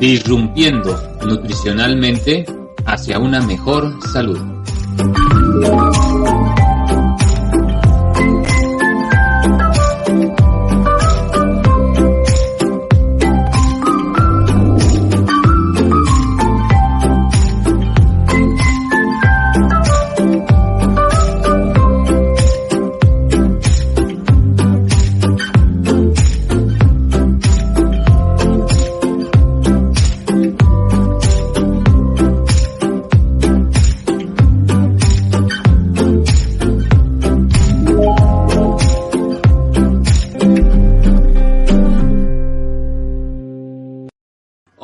disrumpiendo nutricionalmente hacia una mejor salud.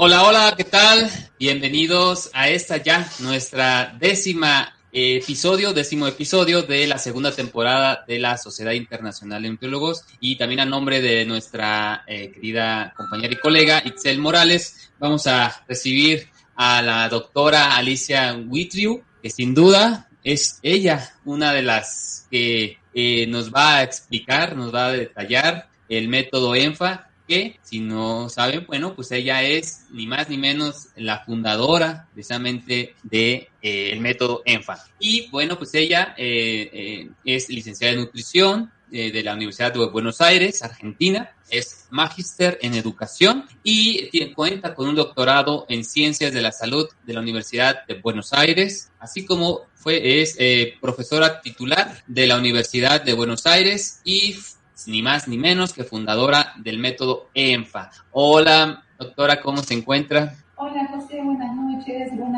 Hola, ¿qué tal? Bienvenidos a esta ya, nuestra décimo episodio de la segunda temporada de la Sociedad Internacional de Nutriólogos, y también a nombre de nuestra querida compañera y colega Itzel Morales, vamos a recibir a la doctora Alicia Whitriu, que sin duda es ella una de las que nos va a explicar, nos va a detallar el método ENFA, que si no saben, bueno, pues ella es ni más ni menos la fundadora precisamente de el método ENFA. Y bueno, pues ella es licenciada en nutrición de la Universidad de Buenos Aires, Argentina, es magíster en educación y cuenta con un doctorado en ciencias de la salud de la Universidad de Buenos Aires, así como es profesora titular de la Universidad de Buenos Aires y ni más ni menos que fundadora del método ENFA. Hola, doctora, ¿cómo se encuentra? Hola, José, buenas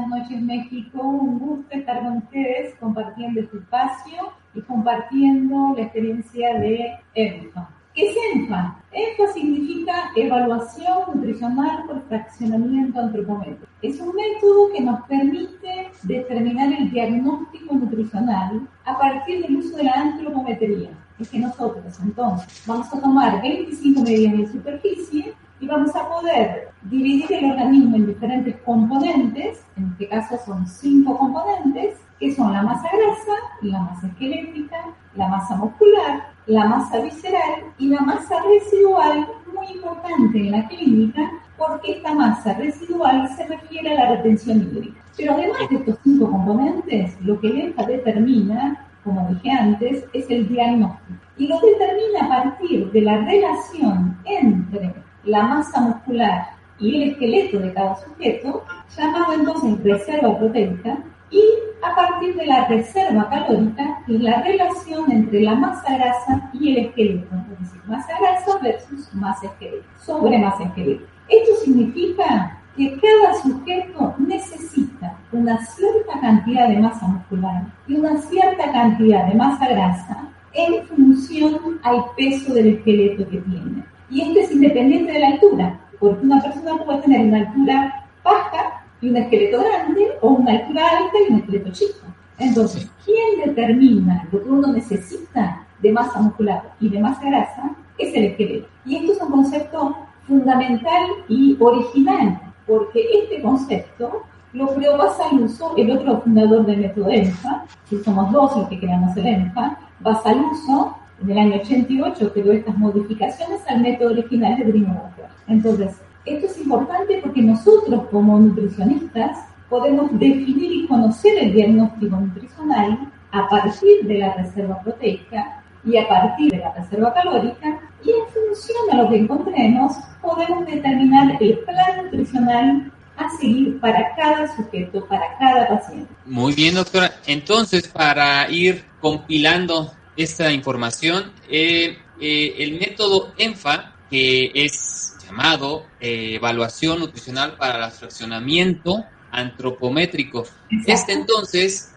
noches México. Un gusto estar con ustedes compartiendo este espacio y compartiendo la experiencia de ENFA. ¿Qué es ENFA? ENFA significa Evaluación Nutricional por Fraccionamiento Antropométrico. Es un método que nos permite determinar el diagnóstico nutricional a partir del uso de la antropometría. Es que nosotros, entonces, vamos a tomar 25 medidas de superficie y vamos a poder dividir el organismo en diferentes componentes, en este caso son 5 componentes, que son la masa grasa, la masa esquelética, la masa muscular, la masa visceral y la masa residual, muy importante en la clínica, porque esta masa residual se refiere a la retención hídrica. Pero además de estos 5 componentes, lo que el ENFA determina, como dije antes, es el diagnóstico. Y lo determina a partir de la relación entre la masa muscular y el esqueleto de cada sujeto, llamado entonces reserva proteica, y a partir de la reserva calórica, la relación entre la masa grasa y el esqueleto, es decir, masa grasa versus masa esqueleto, sobre masa esqueleto. Esto significa que cada sujeto necesita una cierta cantidad de masa muscular y una cierta cantidad de masa grasa en función al peso del esqueleto que tiene. Y esto es independiente de la altura, porque una persona puede tener una altura baja y un esqueleto grande, o una altura alta y un esqueleto chico. Entonces, ¿quién determina lo que uno necesita de masa muscular y de masa grasa? Es el esqueleto. Y esto es un concepto fundamental y original, porque este concepto lo creó Basaluso, el otro fundador del método ENFA, que somos dos los que creamos el ENFA. Basaluso, en el año 88, creó estas modificaciones al método original de Greenwater. Entonces, esto es importante porque nosotros como nutricionistas podemos definir y conocer el diagnóstico nutricional a partir de la reserva proteica y a partir de la reserva calórica, y en función a lo que encontremos podemos determinar el plan nutricional a seguir para cada sujeto, para cada paciente. Muy bien, doctora. Entonces, para ir compilando esta información, el método ENFA, que es llamado Evaluación Nutricional para el Fraccionamiento Antropométrico. Exacto. Entonces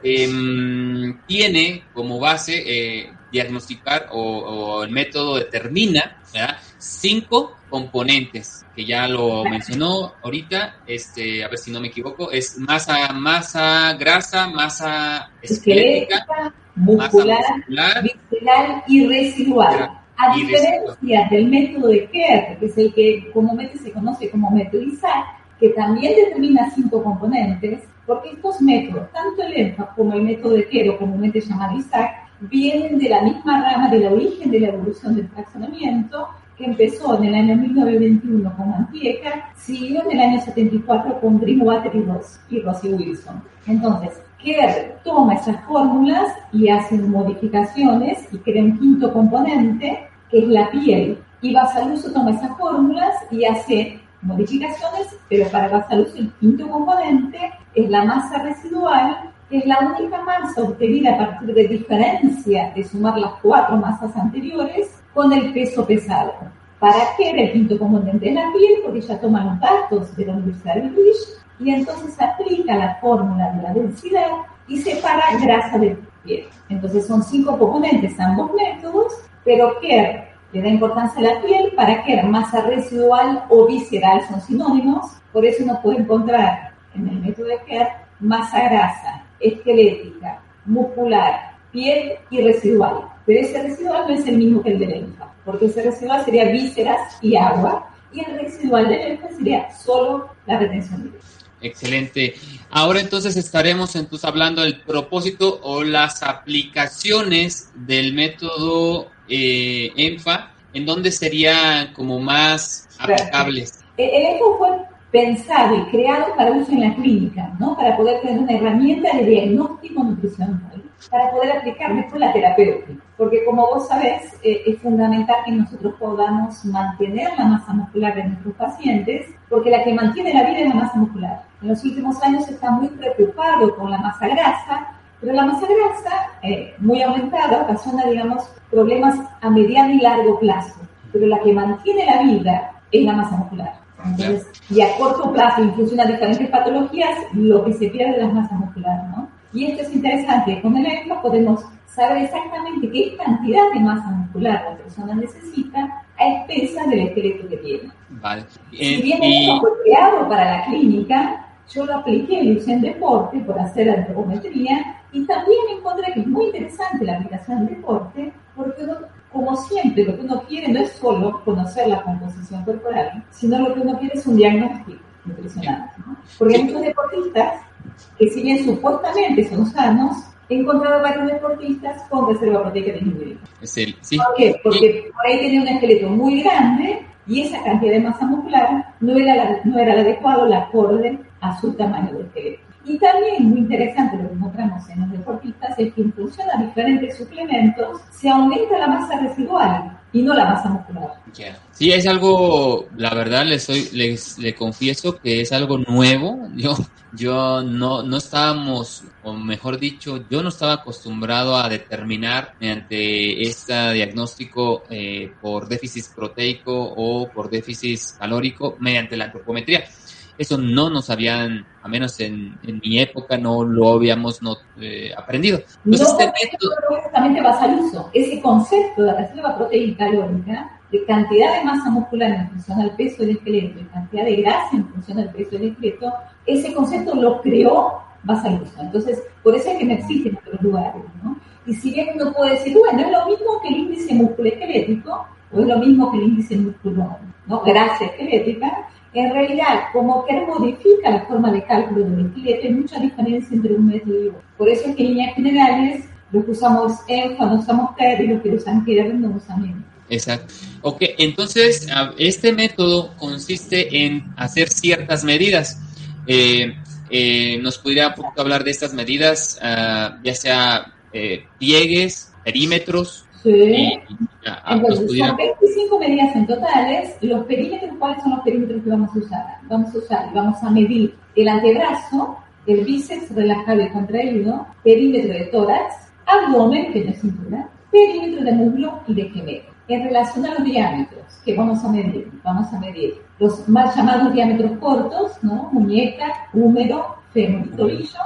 tiene como base diagnosticar o el método determina, ¿verdad?, 5 componentes, que ya lo mencionó ahorita, a ver si no me equivoco, es masa grasa, masa esquelética, muscular, visceral y residual. A diferencia del método de Kerr, que es el que comúnmente se conoce como método Isaac, que también determina 5 componentes, porque estos métodos, tanto el ENFA como el método de Kerr, o comúnmente llamado Isaac, vienen de la misma rama del origen de la evolución del fraccionamiento, que empezó en el año 1921 con Mantieca, siguió en el año 74 con Greenwater y Rosie Wilson. Entonces, Kerr toma esas fórmulas y hace modificaciones y crea un quinto componente, que es la piel. Y Basaluso toma esas fórmulas y hace modificaciones, pero para Basaluso el quinto componente es la masa residual, que es la única masa obtenida a partir de diferencia de sumar las 4 masas anteriores con el peso pesado. ¿Para qué? El quinto componente es la piel, porque ya toman los datos de la Universidad de Greenwich y entonces aplica la fórmula de la densidad y separa grasa de piel. Entonces son 5 componentes ambos métodos, pero Kerr le da importancia a la piel. Para Kerr masa residual o visceral son sinónimos, por eso uno puede encontrar en el método de Kerr masa grasa, esquelética, muscular, piel y residual. Pero ese residual no es el mismo que el del ENFA, porque ese residual sería vísceras y agua, y el residual del ENFA sería solo la retención hídrica. Excelente. Ahora entonces estaremos hablando del propósito o las aplicaciones del método ENFA, en donde serían como más aplicables. El ENFA fue pensado y creado para uso en la clínica, ¿no? Para poder tener una herramienta de diagnóstico nutricional, para poder aplicar después la terapéutica. Porque como vos sabés, es fundamental que nosotros podamos mantener la masa muscular de nuestros pacientes, porque la que mantiene la vida es la masa muscular. En los últimos años se está muy preocupado con la masa grasa, pero la masa grasa, muy aumentada, ocasiona, digamos, problemas a mediano y largo plazo. Pero la que mantiene la vida es la masa muscular. Entonces, y a corto plazo, en función de diferentes patologías, lo que se pierde es la masa muscular, ¿no? Y esto es interesante. Con el ENFA podemos saber exactamente qué cantidad de masa muscular la persona necesita a expensas del esqueleto que tiene. Vale. Si bien esto fue creado para la clínica, yo lo apliqué, lo usé en deporte por hacer antropometría, y también encontré que es muy interesante la aplicación en deporte, porque uno, como siempre, lo que uno quiere no es solo conocer la composición corporal, sino lo que uno quiere es un diagnóstico nutricional, ¿no? Porque hay muchos deportistas que, si bien supuestamente son sanos, he encontrado varios deportistas con reserva proteica disminuida. Sí. ¿Por qué? Porque por ahí tenía un esqueleto muy grande y esa cantidad de masa muscular no era el adecuado, la acorde a su tamaño de esqueleto. Y también muy interesante lo que encontramos en los deportistas es que en función a diferentes suplementos se aumenta la masa residual y no la masa muscular. Yeah. Sí, es algo, la verdad le confieso que es algo nuevo. Yo no estábamos, o mejor dicho, yo no estaba acostumbrado a determinar mediante este diagnóstico por déficit proteico o por déficit calórico mediante la antropometría. Eso no nos habían, a menos en mi época, no lo habíamos aprendido. Entonces, no, justamente Basaluso, ese concepto de reserva proteica calórica, de cantidad de masa muscular en función al peso del esqueleto y cantidad de grasa en función al peso del esqueleto, ese concepto lo creó Basaluso. Entonces, por eso es que no existe en otros lugares, ¿no? Y si bien uno puede decir, bueno, es lo mismo que el índice músculo-esquelético, o es lo mismo que el índice músculo, ¿no? Grasa esquelética, en realidad, como Kerr modifica la forma de cálculo del esqueleto, hay mucha diferencia entre un método y otro. Por eso es que en líneas generales, los que usamos ENFA no usamos Kerr y los que usan Kerr no usan ENFA. Exacto. Ok, entonces este método consiste en hacer ciertas medidas. ¿Nos podría un poco hablar de estas medidas, ya sea pliegues, perímetros? Sí. Entonces, son 25 medidas en totales. Los perímetros, ¿cuáles son los perímetros que vamos a usar? Vamos a medir el antebrazo, el bíceps relajado y contraído, perímetro de tórax, abdomen, que no es cintura, perímetro de muslo y de gemelo. En relación a los diámetros que vamos a medir los más llamados diámetros cortos, ¿no? Muñeca, húmero, fémur y tobillo.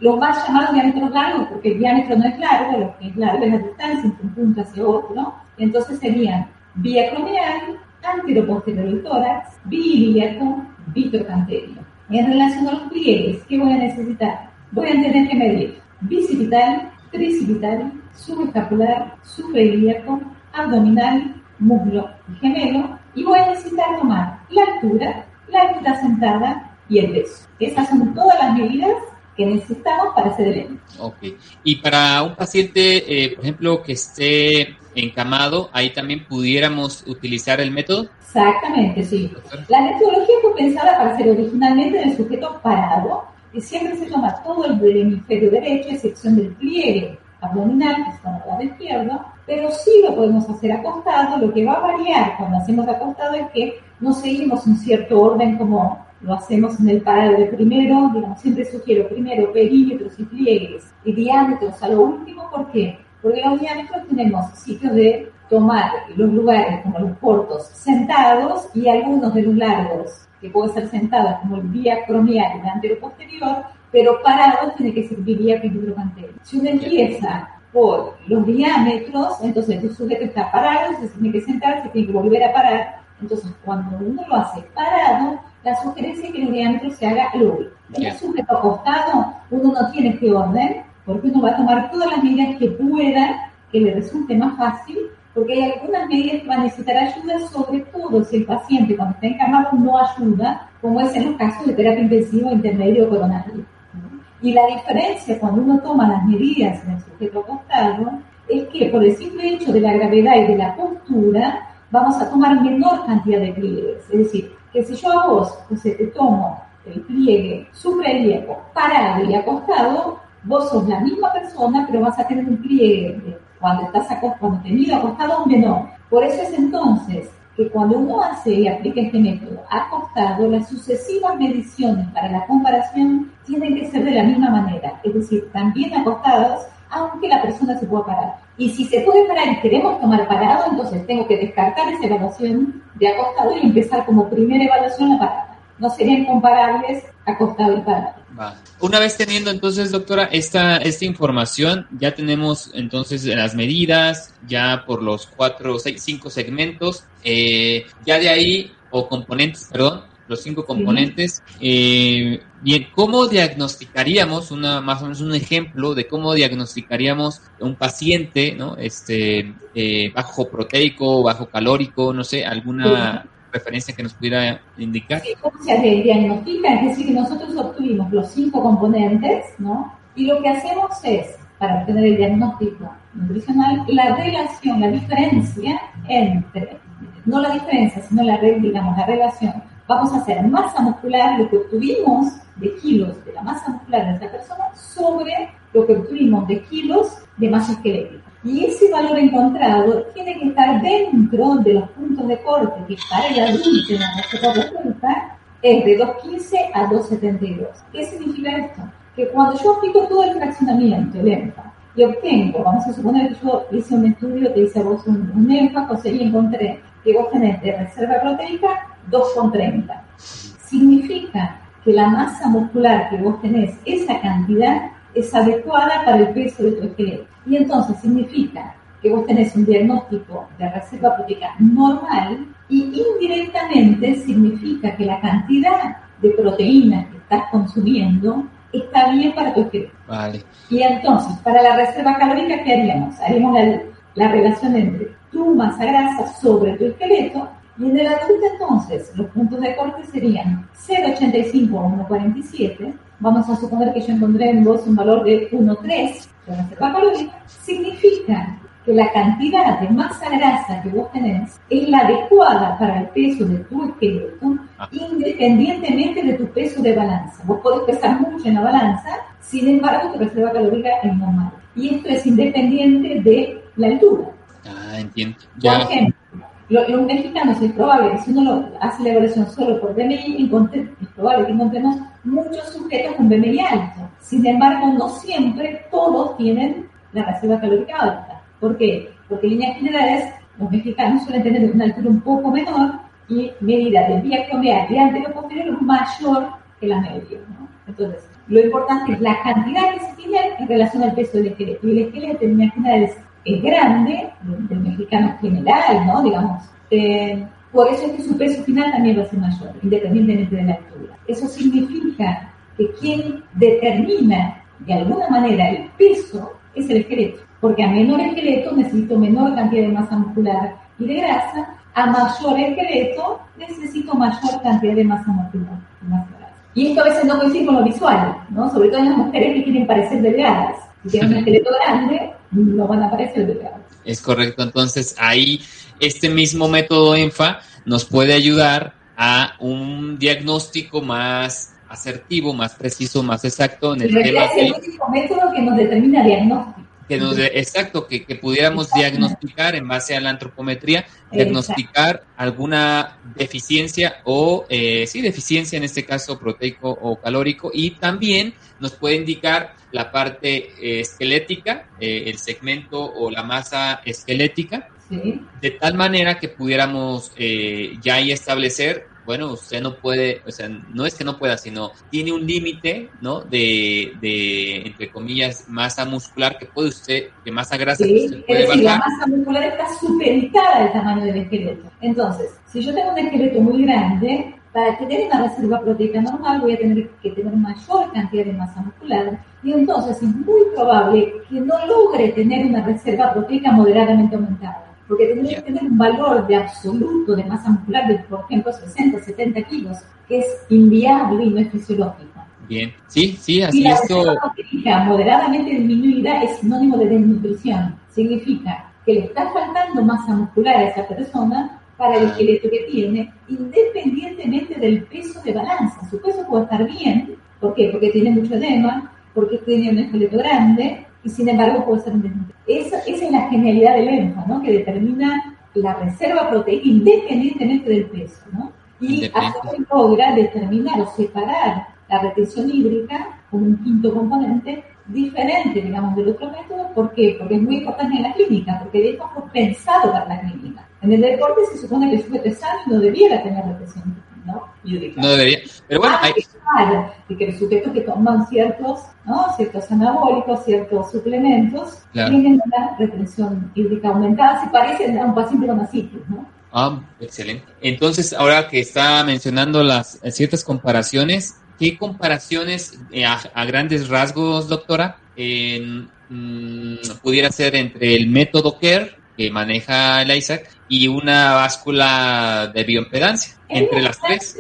Los más llamados diámetros largos, porque el diámetro no es largo, lo que es largo es la distancia entre un punto hacia otro. Entonces serían vía craneal, anteroposterior del tórax, biilíaco, vitrocanterio. En relación a los pliegues, ¿qué voy a necesitar? Voy a tener que medir bicipital, tricipital, subescapular, suprailíaco, abdominal, muslo y gemelo, y voy a necesitar tomar la altura sentada y el peso. Esas son todas las medidas que necesitamos para hacer el endo. Ok. Y para un paciente, por ejemplo, que esté encamado, ahí también pudiéramos utilizar el método. Exactamente, sí. Doctora. La metodología fue pensada para ser originalmente en el sujeto parado y siempre se toma todo el del hemisferio derecho, a excepción del pliegue abdominal, que está al lado izquierdo, pero sí lo podemos hacer acostado. Lo que va a variar cuando hacemos acostado es que no seguimos un cierto orden como lo hacemos en el parado de primero, digamos, siempre sugiero primero perímetros y pliegues y diámetros a lo último. ¿Por qué? Porque los diámetros tenemos sitios de tomar los lugares como los cortos sentados y algunos de los largos que pueden ser sentados como el biacromial y el antero-posterior, pero parados tiene que ser bilateral. Si uno empieza por los diámetros, entonces el sujeto está parado, se tiene que sentar, se tiene que volver a parar. Entonces, cuando uno lo hace parado, la sugerencia es que los diámetros se haga al último. En el sujeto acostado, uno no tiene este orden, porque uno va a tomar todas las medidas que pueda, que le resulte más fácil, porque hay algunas medidas que van a necesitar ayuda, sobre todo si el paciente cuando está encamado no ayuda, como es en los casos de terapia intensiva intermedio coronario. Y la diferencia cuando uno toma las medidas en el sujeto acostado es que por el simple hecho de la gravedad y de la postura vamos a tomar menor cantidad de pliegues. Es decir, que si yo a vos te tomo el pliegue suprailíaco parado y acostado, vos sos la misma persona, pero vas a tener un pliegue cuando tenido acostado menor. Por eso es entonces que cuando uno hace y aplica este método acostado, las sucesivas mediciones para la comparación tienen que ser de la misma manera, es decir, también acostados, aunque la persona se pueda parar. Y si se puede parar y queremos tomar parado, entonces tengo que descartar esa evaluación de acostado y empezar como primera evaluación la parada. No serían comparables acostado y parado. Va. Una vez teniendo entonces, doctora, esta información, ya tenemos entonces las medidas, ya por los 5 segmentos, ya de ahí, o componentes, perdón, los 5 componentes. Bien, ¿cómo diagnosticaríamos, más o menos un ejemplo de cómo diagnosticaríamos un paciente, ¿no? Bajo proteico, bajo calórico, no sé, alguna referencia que nos pudiera indicar? Sí, ¿cómo se diagnostica? Es decir, que nosotros obtuvimos los 5 componentes, ¿no? Y lo que hacemos es, para obtener el diagnóstico nutricional, la relación, la diferencia entre, no la diferencia, sino la relación. Vamos a hacer masa muscular, lo que obtuvimos de kilos de la masa muscular de esa persona, sobre lo que obtuvimos de kilos de masa esquelética. Y ese valor encontrado tiene que estar dentro de los puntos de corte que para el adulto en la receta adulta es de 2.15 a 2.72. ¿Qué significa esto? Que cuando yo aplico todo el fraccionamiento, el ENFA, y obtengo, vamos a suponer que yo hice un estudio que hice a vos un ENFA, y encontré que vos tenés de reserva proteica 2,30. Significa que la masa muscular que vos tenés, esa cantidad, es adecuada para el peso de tu esqueleto. Y entonces significa que vos tenés un diagnóstico de reserva proteica normal y indirectamente significa que la cantidad de proteínas que estás consumiendo está bien para tu esqueleto. Vale. Y entonces, para la reserva calórica, ¿qué haríamos? Haríamos la relación entre tu masa grasa sobre tu esqueleto. Y en el adulto, entonces, los puntos de corte serían 0,85 a 1,47. Vamos a suponer que yo encontré en vos un valor de 1,3 de reserva calórica. Significa que la cantidad de masa grasa que vos tenés es la adecuada para el peso de tu esqueleto, independientemente de tu peso de balanza. Vos podés pesar mucho en la balanza, sin embargo, tu reserva calórica es normal. Y esto es independiente de la altura. Ah, entiendo. Ya. Por ejemplo, los mexicanos es probable que si uno hace la evaluación solo por BMI, es probable que encontremos muchos sujetos con BMI alto. Sin embargo, no siempre todos tienen la reserva calórica alta. ¿Por qué? Porque en líneas generales los mexicanos suelen tener una altura un poco menor y medida de biacromial y antero-posterior mayor que la media, ¿no? Entonces, lo importante es la cantidad que se tiene en relación al peso del esqueleto. Y el esqueleto en líneas generales es grande, del mexicano general, ¿no? Digamos, por eso es que su peso final también va a ser mayor, independientemente de la altura. Eso significa que quien determina de alguna manera el peso es el esqueleto, porque a menor esqueleto necesito menor cantidad de masa muscular y de grasa, a mayor esqueleto necesito mayor cantidad de masa muscular y más grasa. Y esto a veces no coincide con lo visual, ¿no? Sobre todo en las mujeres que quieren parecer delgadas. Si tienen un esqueleto grande, no van a parecer delgadas. Es correcto. Entonces, ahí este mismo método ENFA nos puede ayudar a un diagnóstico más asertivo, más preciso, más exacto en el tema Es el único método que nos determina diagnóstico. Exacto, que pudiéramos diagnosticar en base a la antropometría, diagnosticar alguna deficiencia o, deficiencia en este caso proteico o calórico, y también nos puede indicar la parte esquelética, el segmento o la masa esquelética, de tal manera que pudiéramos ya ahí establecer, bueno, usted no puede, o sea, no es que no pueda, sino tiene un límite, ¿no? De, entre comillas, masa muscular que puede usted, de masa grasa que usted puede bajar. La masa muscular está supeditada al tamaño del esqueleto. Entonces, si yo tengo un esqueleto muy grande, para tener una reserva proteica normal voy a tener que tener mayor cantidad de masa muscular, y entonces es muy probable que no logre tener una reserva proteica moderadamente aumentada. Porque tendría que tener un valor de absoluto de masa muscular de, por ejemplo, 60, 70 kilos, que es inviable y no es fisiológico. Bien, sí, así y la reserva proteica moderadamente disminuida es sinónimo de desnutrición. Significa que le está faltando masa muscular a esa persona para el esqueleto que tiene, independientemente del peso de balanza. Su peso puede estar bien. ¿Por qué? Porque tiene mucho edema, porque tiene un esqueleto grande, y sin embargo puede ser un desnutrido. Esa es la genialidad del ENFA, ¿no? Que determina la reserva proteica independientemente del peso, ¿no? Y así logra determinar o separar la retención hídrica como un quinto componente diferente, digamos, del otro método. ¿Por qué? Porque es muy importante en la clínica, porque el ENFA fue pensado para la clínica. En el deporte se supone que el sujeto es sano y no debiera tener retención hídrica, ¿no? No debería, pero bueno, y que los sujetos que toman ciertos anabólicos, ciertos suplementos, tienen una retención hídrica aumentada, se parecen a un paciente con asitis, ¿no? Excelente. Entonces, ahora que está mencionando las ciertas comparaciones, ¿qué comparaciones a grandes rasgos, doctora, pudiera ser entre el método CARE que maneja el Isaac y una báscula de bioimpedancia? Entre las tres.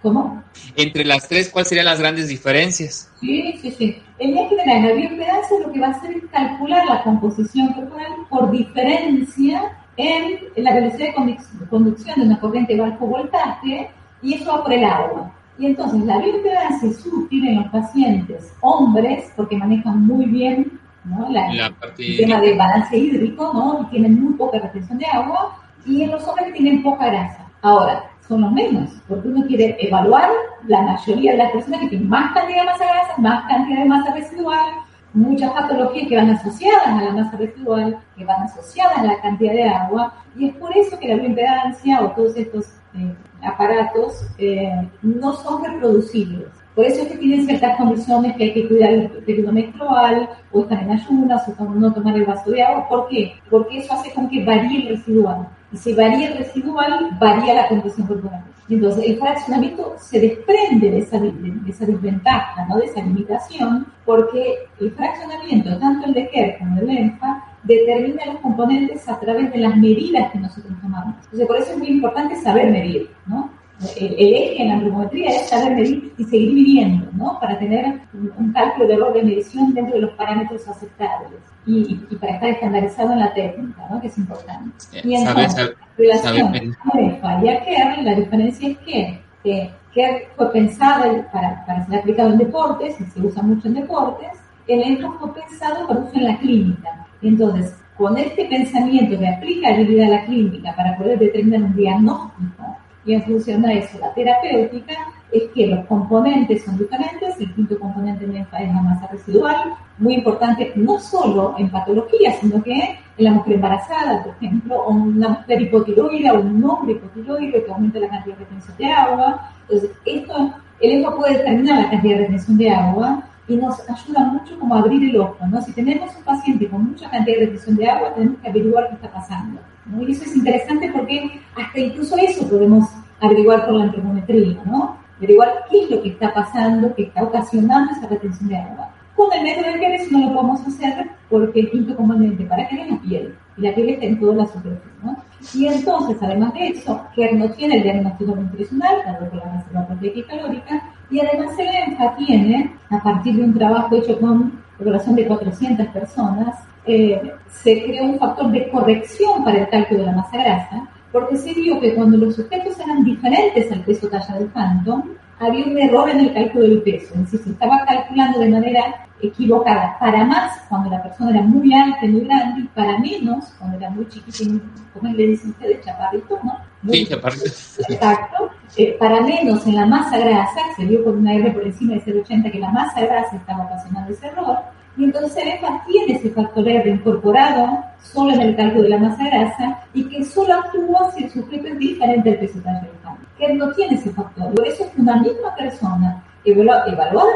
¿Cómo? Entre las tres, ¿cuáles serían las grandes diferencias? Sí. En general, la bioimpedancia lo que va a hacer es calcular la composición corporal por diferencia en la velocidad de conducción de una corriente de bajo voltaje, y eso va por el agua. Y entonces la bioimpedancia es útil en los pacientes hombres porque manejan muy bien, ¿no? el tema de balance hídrico, ¿no? Y tienen muy poca retención de agua, y en los hombres que tienen poca grasa. Ahora, son los menos, porque uno quiere evaluar la mayoría de las personas que tienen más cantidad de masa grasa, más cantidad de masa residual, muchas patologías que van asociadas a la masa residual, que van asociadas a la cantidad de agua, y es por eso que la bioimpedancia o todos estos aparatos no son reproducibles. Por eso es que tienen ciertas condiciones que hay que cuidar el periodo menstrual, o estar en ayunas, o no tomar el vaso de agua. ¿Por qué? Porque eso hace con que varíe el residual. Y si varía el residual, varía la composición corporal. Entonces, el fraccionamiento se desprende de esa desventaja, ¿no? De esa limitación, porque el fraccionamiento, tanto el de Kerr como el de ENFA, determina los componentes a través de las medidas que nosotros tomamos. Entonces, por eso es muy importante saber medir, ¿no? El eje en la antropometría es saber medir y seguir midiendo, ¿no? Para tener un cálculo de error de medición dentro de los parámetros aceptables y para estar estandarizado en la técnica, ¿no? Que es importante. Y entonces, en relación a ENFA y a Kerr, la diferencia es que Kerr fue pensado para ser aplicado en deportes, y se usa mucho en deportes. El ENFA fue pensado para uso en la clínica. Entonces, con este pensamiento de aplicabilidad a la clínica para poder determinar un diagnóstico, y en función a eso la terapéutica, es que los componentes son diferentes. El quinto componente de ENFA es la masa residual, muy importante no solo en patología, sino que en la mujer embarazada, por ejemplo, o una mujer hipotiroide o un hombre hipotiroide que aumenta la cantidad de retención de agua. Entonces, el ENFA puede determinar la cantidad de retención de agua y nos ayuda mucho como a abrir el ojo, ¿no? Si tenemos un paciente con mucha cantidad de retención de agua, tenemos que averiguar qué está pasando, ¿no? Y eso es interesante porque hasta incluso eso podemos averiguar por la antropometría, ¿no? Averiguar qué es lo que está pasando, que está ocasionando esa retención de agua. Con el método de Kerr no lo podemos hacer porque el quinto componente para Kerr es la piel, y la piel está en toda la superficie, ¿no? Y entonces, además de eso, que no tiene el diagnóstico nutricional, dado por la reserva proteica y calórica, y además el ENFA tiene, a partir de un trabajo hecho con población de 400 personas, se creó un factor de corrección para el cálculo de la masa grasa, porque se vio que cuando los sujetos eran diferentes al peso talla del Phantom, había un error en el cálculo del peso, es decir, se estaba calculando de manera equivocada, para más cuando la persona era muy alta y muy grande, y para menos cuando era muy chiquitín, como le dicen ustedes, chaparrito, ¿no? Sí, chaparrito. Exacto. Para menos en la masa grasa, se vio con una R por encima de 0,80 que la masa grasa estaba ocasionando ese error, y entonces el ENFA tiene ese factor R incorporado solo en el cálculo de la masa grasa y que solo actúa si el sujeto es diferente al peso talla del Phantom, que no tiene ese factor. Por eso es que una misma persona evaluada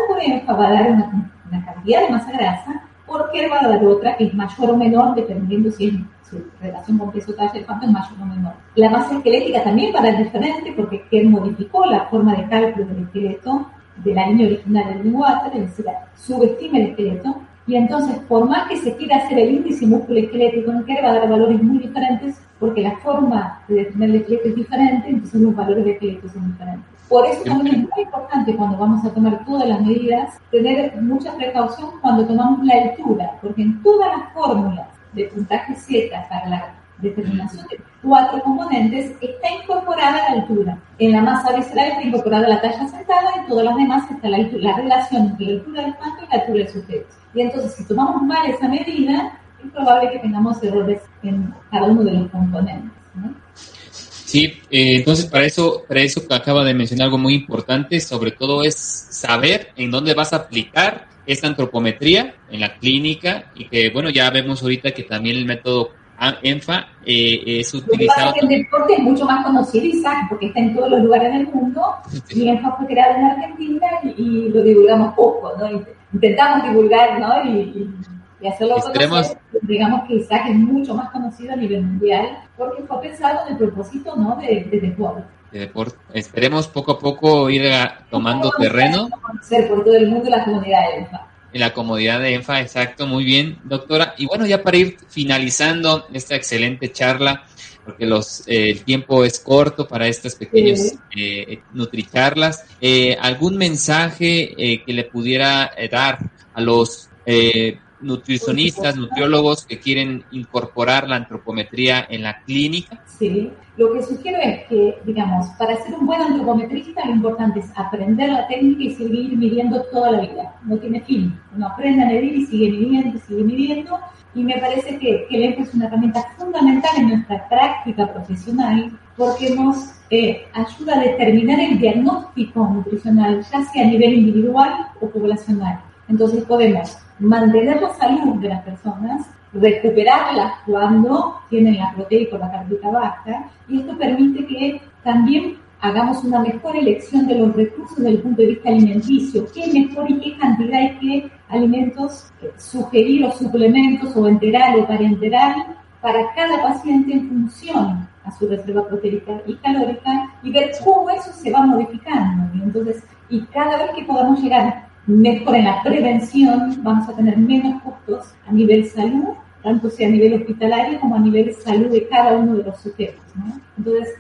por ENFA va a dar una cantidad de masa grasa, porque va a dar otra que es mayor o menor dependiendo si es su relación con peso talla del Phantom es mayor o menor. La masa esquelética también va a dar diferente porque Kerr modificó la forma de cálculo del esqueleto de la línea original del Water, es decir, subestima el esqueleto, y entonces por más que se quiera hacer el índice músculo-esquelético en Kerr va a dar valores muy diferentes porque la forma de determinar el esqueleto es diferente, entonces los valores de esqueleto son diferentes. Por eso también es muy importante cuando vamos a tomar todas las medidas, tener mucha precaución cuando tomamos la altura, porque en todas las fórmulas de puntaje Z para la determinación de 4 componentes está incorporada la altura. En la masa visceral está incorporada la talla sentada, en todas las demás está la relación entre la altura del Phantom y la altura del sujeto. Y entonces, si tomamos mal esa medida, es probable que tengamos errores en cada uno de los componentes, ¿no? Sí, entonces para eso que acaba de mencionar algo muy importante, sobre todo es saber en dónde vas a aplicar esta antropometría en la clínica y que, bueno, ya vemos ahorita que también el método ENFA es utilizado. El deporte es mucho más conocido, Isaac, porque está en todos los lugares del mundo, sí. Y ENFA fue creado en Argentina y lo divulgamos poco, ¿no? Intentamos divulgar, ¿no? Y hacerlo conocer. Digamos que Isaac es mucho más conocido a nivel mundial porque fue pensado en el propósito, ¿no? de deporte. De deporte. Esperemos poco a poco ir tomando terreno. Conocer por todo el mundo la comunidad de ENFA. En la comodidad de ENFA, exacto, muy bien, doctora. Y bueno, ya para ir finalizando esta excelente charla, porque el tiempo es corto para estas pequeñas nutricharlas, ¿algún mensaje que le pudiera dar a los nutricionistas, nutriólogos que quieren incorporar la antropometría en la clínica? Sí, lo que sugiero es que, digamos, para ser un buen antropometrista lo importante es aprender la técnica y seguir midiendo toda la vida. No tiene fin. Uno aprende a medir y sigue midiendo. Y me parece que el ENFA es una herramienta fundamental en nuestra práctica profesional porque nos ayuda a determinar el diagnóstico nutricional, ya sea a nivel individual o poblacional. Entonces podemos mantener la salud de las personas, recuperarlas cuando tienen la proteica o la cardíaca baja, y esto permite que también hagamos una mejor elección de los recursos desde el punto de vista alimenticio, qué mejor y qué cantidad y qué alimentos sugerir o suplementos o enteral o parenteral para cada paciente en función a su reserva proteica y calórica y ver cómo eso se va modificando. Y entonces, y cada vez que podamos llegar mejor en la prevención, vamos a tener menos costos a nivel salud, tanto sea a nivel hospitalario como a nivel salud de cada uno de los sujetos, ¿no? Entonces,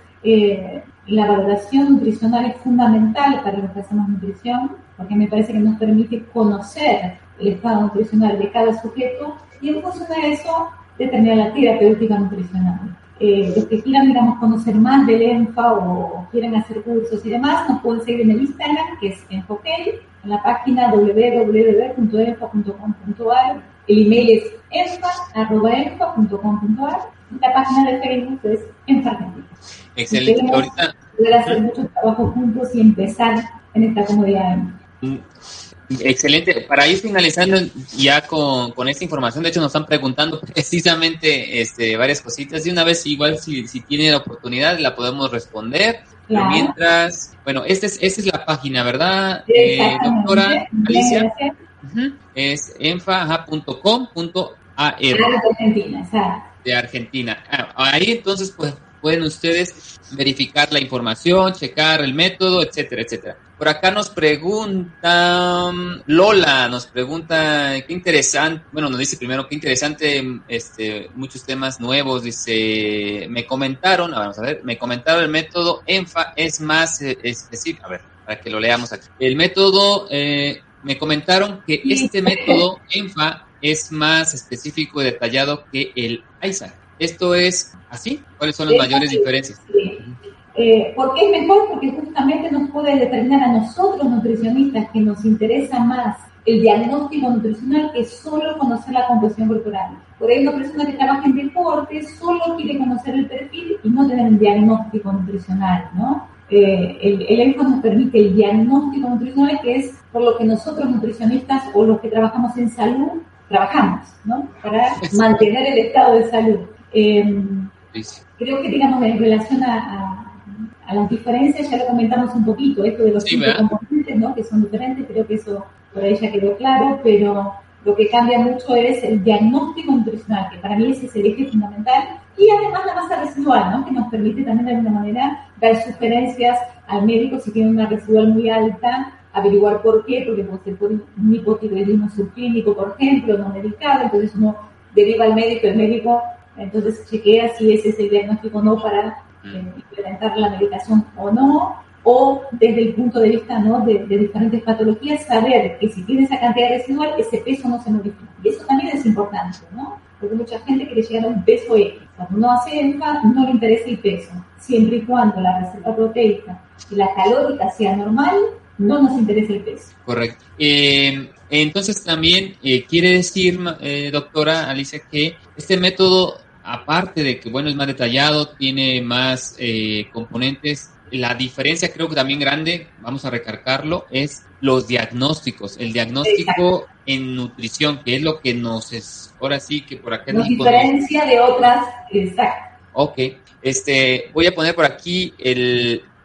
la valoración nutricional es fundamental para los que hacemos nutrición, porque me parece que nos permite conocer el estado nutricional de cada sujeto y en función de eso determinar la terapéutica nutricional. Los que quieran, digamos, conocer más del ENFA o quieren hacer cursos y demás, nos pueden seguir en el Instagram, que es ENFOKEI, en la página www.enfa.com.ar, el email es enfa@enfa.com.ar y la página de Facebook es ENFA Argentina. Excelente. Ahorita poder hacer mucho trabajo juntos y empezar en esta comodidad. Excelente. Para ir finalizando ya con esta información, de hecho nos están preguntando precisamente varias cositas. Y una vez, igual si tiene la oportunidad, la podemos responder. Pero mientras, bueno, esta es la página, ¿verdad, doctora Alicia? Es enfa.com.ar. De Argentina, exacto. De Argentina. Ahí entonces, pues pueden ustedes verificar la información, checar el método, etcétera, etcétera. Por acá nos pregunta Lola, qué interesante, bueno, nos dice primero, qué interesante, muchos temas nuevos, dice, me comentaron el método ENFA es más específico, a ver, para que lo leamos aquí. El método, me comentaron que este método ENFA es más específico y detallado que el ISAC. ¿Esto es así? ¿Cuáles son las mayores diferencias? Sí. ¿Por qué es mejor? Porque justamente nos puede determinar a nosotros nutricionistas que nos interesa más el diagnóstico nutricional que solo conocer la composición corporal. Por ahí una persona que trabaja en deporte solo quiere conocer el perfil y no tener un diagnóstico nutricional, ¿no? El ENFA nos permite el diagnóstico nutricional, que es por lo que nosotros nutricionistas o los que trabajamos en salud trabajamos, ¿no? Para mantener el estado de salud. Creo que, digamos, en relación a las diferencias, ya lo comentamos un poquito, esto de los 5 componentes, ¿no? Que son diferentes, creo que eso por ahí ya quedó claro, pero lo que cambia mucho es el diagnóstico nutricional, que para mí ese es el eje fundamental, y además la masa residual, ¿no? Que nos permite también de alguna manera dar sugerencias al médico si tiene una residual muy alta, averiguar por qué, porque puede ser por un hipotiroidismo subclínico, por ejemplo, no medicado, entonces uno deriva al médico, el médico entonces chequea si ese es el diagnóstico o no para implementar la medicación o no, o desde el punto de vista, ¿no? de diferentes patologías, saber que si tiene esa cantidad residual, ese peso no se modifica. Y eso también es importante, ¿no? Porque mucha gente quiere llegar a un peso X. Cuando uno hace ENFA, no le interesa el peso. Siempre y cuando la reserva proteica y la calórica sea normal, no nos interesa el peso. Correcto. Entonces también quiere decir, doctora Alicia, que este método, aparte de que, bueno, es más detallado, tiene más componentes, la diferencia creo que también grande, vamos a recargarlo, es los diagnósticos. El diagnóstico en nutrición, que es lo que ahora sí que por acá... Nos diferencia de otras, exacto. Ok, voy a poner por aquí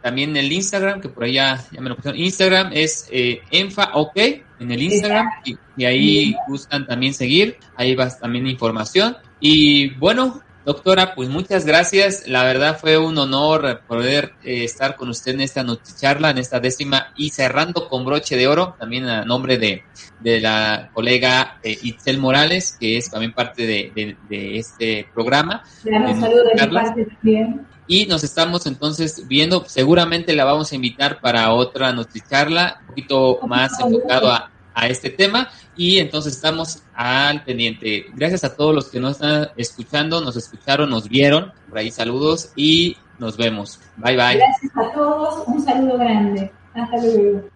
también el Instagram, que por ahí ya me lo pusieron. Instagram es ENFA OK en el Instagram, y ahí gustan también seguir, ahí va también información. Y bueno, doctora, pues muchas gracias, la verdad fue un honor poder estar con usted en esta NutriCharla, en esta 10ª, y cerrando con broche de oro, también a nombre de la colega Itzel Morales, que es también parte de este programa. Un saludo de mi parte también. Y nos estamos entonces viendo, seguramente la vamos a invitar para otra NutriCharla, un poquito más enfocado a este tema, y entonces estamos al pendiente. Gracias a todos los que nos están escuchando, nos escucharon, nos vieron, por ahí saludos y nos vemos. Bye, bye. Gracias a todos, un saludo grande. Hasta luego.